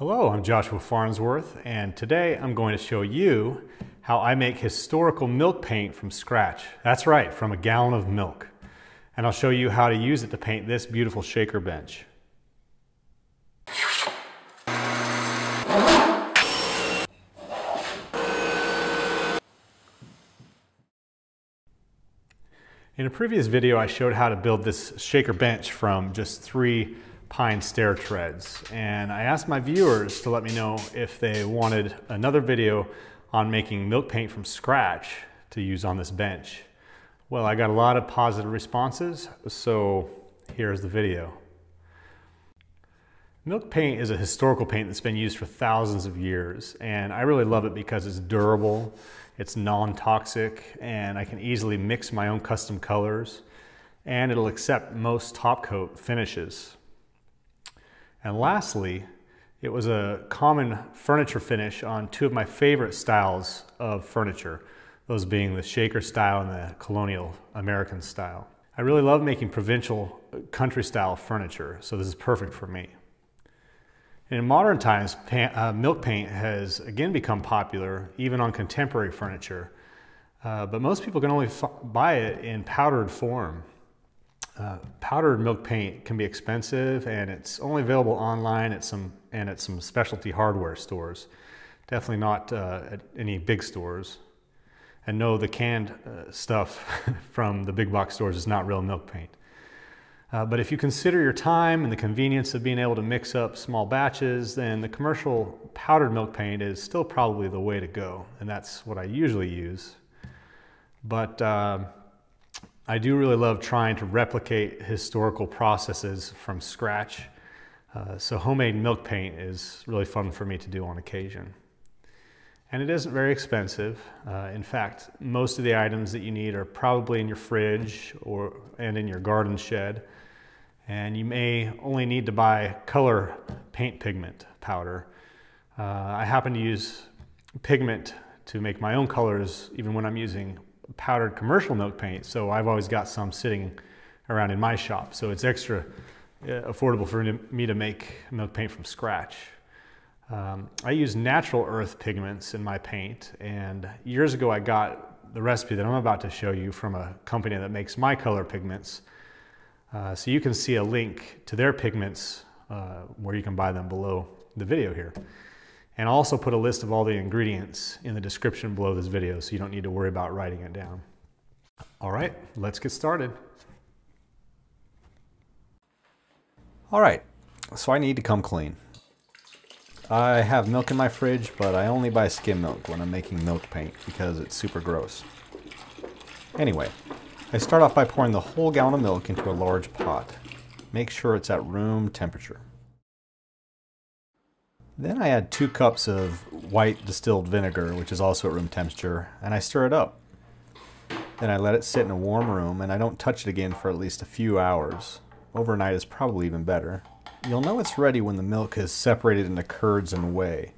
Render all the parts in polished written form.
Hello, I'm Joshua Farnsworth, and today I'm going to show you how I make historical milk paint from scratch. That's right, from a gallon of milk. And I'll show you how to use it to paint this beautiful shaker bench. In a previous video, I showed how to build this shaker bench from just 3 pine stair treads, and I asked my viewers to let me know if they wanted another video on making milk paint from scratch to use on this bench. Well, I got a lot of positive responses, so here's the video. Milk paint is a historical paint that's been used for thousands of years, and I really love it because it's durable, it's non-toxic, and I can easily mix my own custom colors, and it'll accept most top coat finishes. And lastly, it was a common furniture finish on 2 of my favorite styles of furniture, those being the shaker style and the colonial American style. I really love making provincial country style furniture, so this is perfect for me. In modern times, milk paint has again become popular, even on contemporary furniture, but most people can only buy it in powdered form. Powdered milk paint can be expensive, and it's only available online at some specialty hardware stores. Definitely not at any big stores. And no, the canned stuff from the big box stores is not real milk paint. But if you consider your time and the convenience of being able to mix up small batches, then the commercial powdered milk paint is still probably the way to go, and that's what I usually use. But I do really love trying to replicate historical processes from scratch. So homemade milk paint is really fun for me to do on occasion. And it isn't very expensive. In fact, most of the items that you need are probably in your fridge and in your garden shed. And you may only need to buy color paint pigment powder. I happen to use pigment to make my own colors even when I'm using powdered commercial milk paint, so I've always got some sitting around in my shop, so it's extra affordable for me to make milk paint from scratch. I use natural earth pigments in my paint, and years ago I got the recipe that I'm about to show you from a company that makes my color pigments, so you can see a link to their pigments where you can buy them below the video here. And I'll also put a list of all the ingredients in the description below this video, so you don't need to worry about writing it down. All right, let's get started. All right, so I need to come clean. I have milk in my fridge, but I only buy skim milk when I'm making milk paint because it's super gross. Anyway, I start off by pouring the whole gallon of milk into a large pot. Make sure it's at room temperature. Then I add 2 cups of white distilled vinegar, which is also at room temperature, and I stir it up. Then I let it sit in a warm room, and I don't touch it again for at least a few hours. Overnight is probably even better. You'll know it's ready when the milk is separated into curds and whey.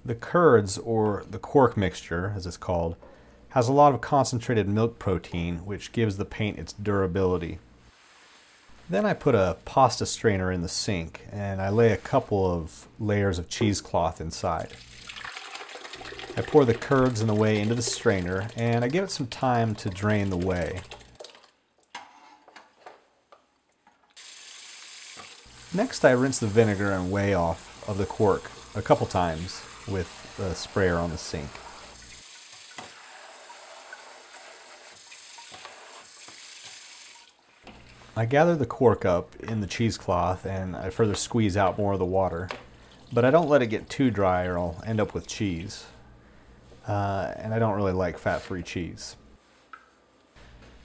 The curds, or the quark mixture as it's called, has a lot of concentrated milk protein, which gives the paint its durability. Then I put a pasta strainer in the sink, and I lay a couple of layers of cheesecloth inside. I pour the curds and the whey into the strainer, and I give it some time to drain the whey. Next, I rinse the vinegar and whey off of the quark a couple times with the sprayer on the sink. I gather the quark up in the cheesecloth, and I further squeeze out more of the water, but I don't let it get too dry or I'll end up with cheese. And I don't really like fat-free cheese.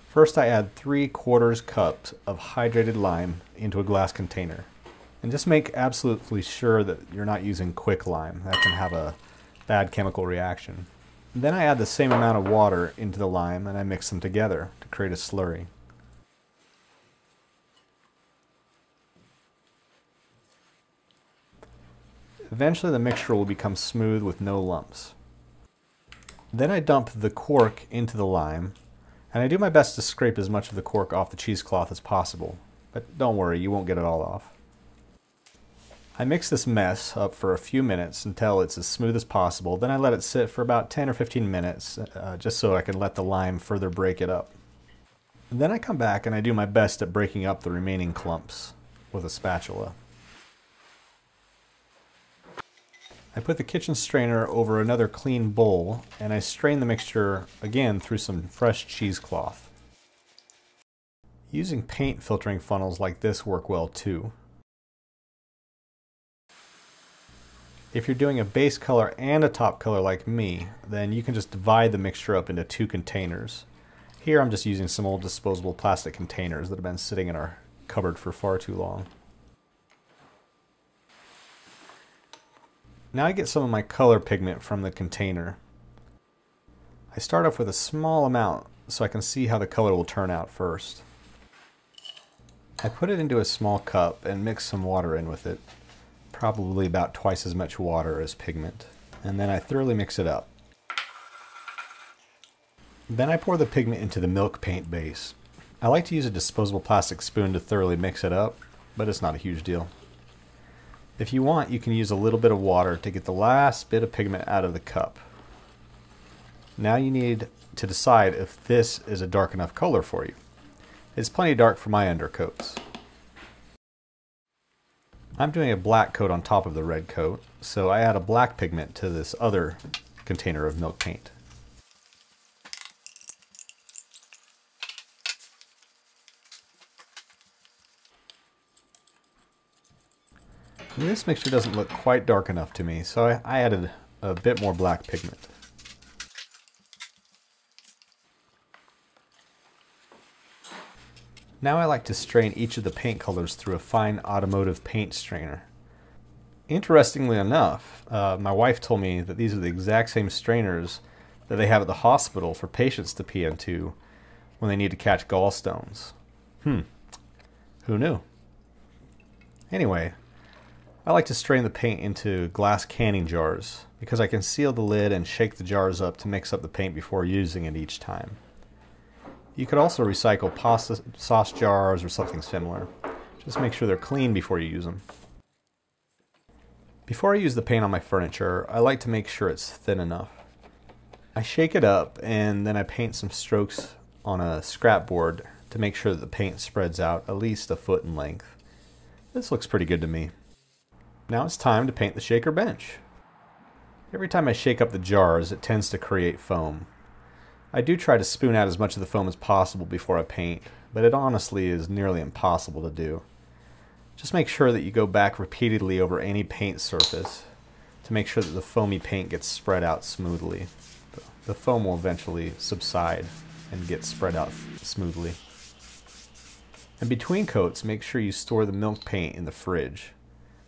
First, I add 3/4 cups of hydrated lime into a glass container. And just make absolutely sure that you're not using quick lime. That can have a bad chemical reaction. Then I add the same amount of water into the lime, and I mix them together to create a slurry. Eventually the mixture will become smooth with no lumps. Then I dump the quark into the lime, and I do my best to scrape as much of the quark off the cheesecloth as possible, but don't worry, you won't get it all off. I mix this mess up for a few minutes until it's as smooth as possible. Then I let it sit for about 10 or 15 minutes just so I can let the lime further break it up. And then I come back and I do my best at breaking up the remaining clumps with a spatula. I put the kitchen strainer over another clean bowl and I strain the mixture again through some fresh cheesecloth. Using paint filtering funnels like this work well too. If you're doing a base color and a top color like me, then you can just divide the mixture up into two containers. Here I'm just using some old disposable plastic containers that have been sitting in our cupboard for far too long. Now I get some of my color pigment from the container. I start off with a small amount so I can see how the color will turn out first. I put it into a small cup and mix some water in with it. Probably about twice as much water as pigment, and then I thoroughly mix it up. Then I pour the pigment into the milk paint base. I like to use a disposable plastic spoon to thoroughly mix it up, but it's not a huge deal. If you want, you can use a little bit of water to get the last bit of pigment out of the cup. Now you need to decide if this is a dark enough color for you. It's plenty dark for my undercoats. I'm doing a black coat on top of the red coat, so I add a black pigment to this other container of milk paint. And this mixture doesn't look quite dark enough to me, so I added a bit more black pigment. Now I like to strain each of the paint colors through a fine automotive paint strainer. Interestingly enough, my wife told me that these are the exact same strainers that they have at the hospital for patients to pee into when they need to catch gallstones. Who knew? Anyway, I like to strain the paint into glass canning jars because I can seal the lid and shake the jars up to mix up the paint before using it each time. You could also recycle pasta sauce jars or something similar. Just make sure they're clean before you use them. Before I use the paint on my furniture, I like to make sure it's thin enough. I shake it up and then I paint some strokes on a scrap board to make sure that the paint spreads out at least a foot in length. This looks pretty good to me. Now it's time to paint the shaker bench. Every time I shake up the jars, it tends to create foam. I do try to spoon out as much of the foam as possible before I paint, but it honestly is nearly impossible to do. Just make sure that you go back repeatedly over any paint surface to make sure that the foamy paint gets spread out smoothly. The foam will eventually subside and get spread out smoothly. And between coats, make sure you store the milk paint in the fridge.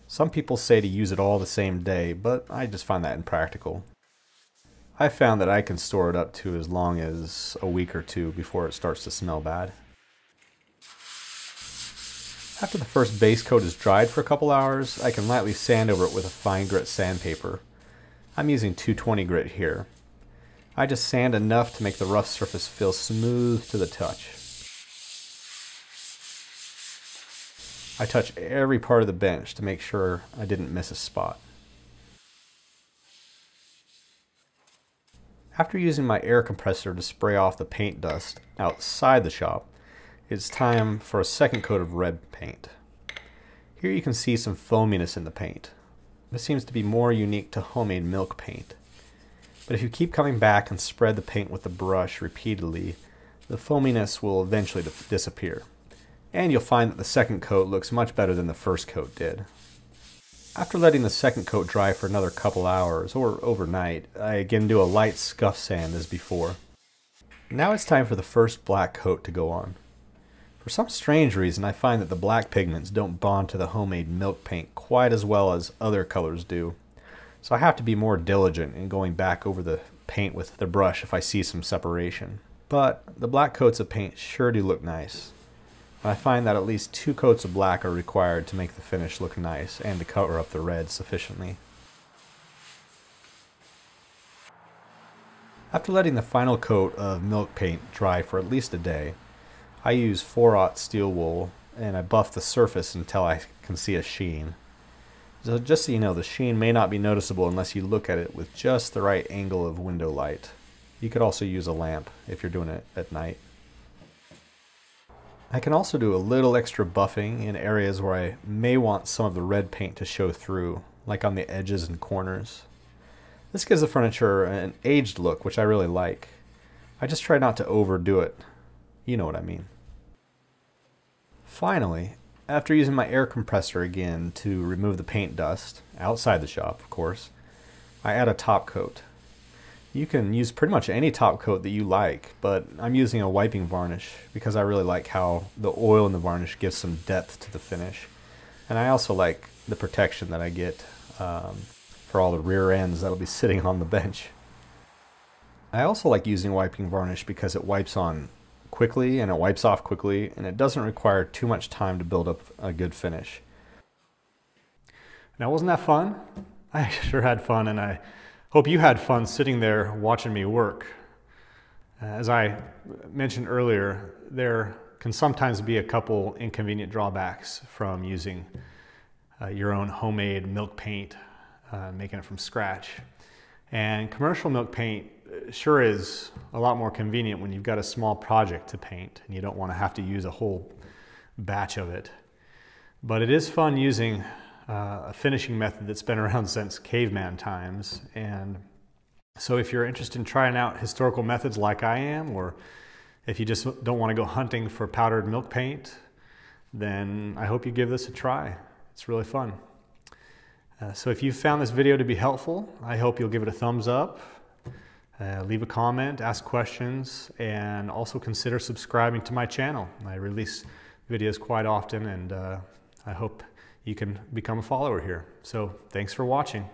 Some people say to use it all the same day, but I just find that impractical. I found that I can store it up to as long as a week or two before it starts to smell bad. After the first base coat is dried for a couple hours, I can lightly sand over it with a fine grit sandpaper. I'm using 220 grit here. I just sand enough to make the rough surface feel smooth to the touch. I touch every part of the bench to make sure I didn't miss a spot. After using my air compressor to spray off the paint dust outside the shop, it's time for a second coat of red paint. Here you can see some foaminess in the paint. This seems to be more unique to homemade milk paint. But if you keep coming back and spread the paint with the brush repeatedly, the foaminess will eventually disappear. And you'll find that the second coat looks much better than the first coat did. After letting the second coat dry for another couple hours, or overnight, I again do a light scuff sand as before. Now it's time for the first black coat to go on. For some strange reason, I find that the black pigments don't bond to the homemade milk paint quite as well as other colors do. So I have to be more diligent in going back over the paint with the brush if I see some separation. But the black coats of paint sure do look nice. I find that at least 2 coats of black are required to make the finish look nice and to cover up the red sufficiently. After letting the final coat of milk paint dry for at least a day, I use 4/0 steel wool and I buff the surface until I can see a sheen. So just so you know, the sheen may not be noticeable unless you look at it with just the right angle of window light. You could also use a lamp if you're doing it at night. I can also do a little extra buffing in areas where I may want some of the red paint to show through, like on the edges and corners. This gives the furniture an aged look, which I really like. I just try not to overdo it. You know what I mean. Finally, after using my air compressor again to remove the paint dust, outside the shop of course, I add a top coat. You can use pretty much any top coat that you like, but I'm using a wiping varnish because I really like how the oil in the varnish gives some depth to the finish. And I also like the protection that I get for all the rear ends that'll be sitting on the bench. I also like using wiping varnish because it wipes on quickly and it wipes off quickly, and it doesn't require too much time to build up a good finish. Now, wasn't that fun? I sure had fun, and I hope you had fun sitting there watching me work. As I mentioned earlier, there can sometimes be a couple inconvenient drawbacks from using your own homemade milk paint, making it from scratch. And commercial milk paint sure is a lot more convenient when you've got a small project to paint and you don't want to have to use a whole batch of it. But it is fun using a finishing method that's been around since caveman times. And so if you're interested in trying out historical methods like I am, or if you just don't want to go hunting for powdered milk paint, then I hope you give this a try. It's really fun. So if you found this video to be helpful, I hope you'll give it a thumbs up, leave a comment, ask questions, and also consider subscribing to my channel. I release videos quite often, and I hope you can become a follower here. So thanks for watching.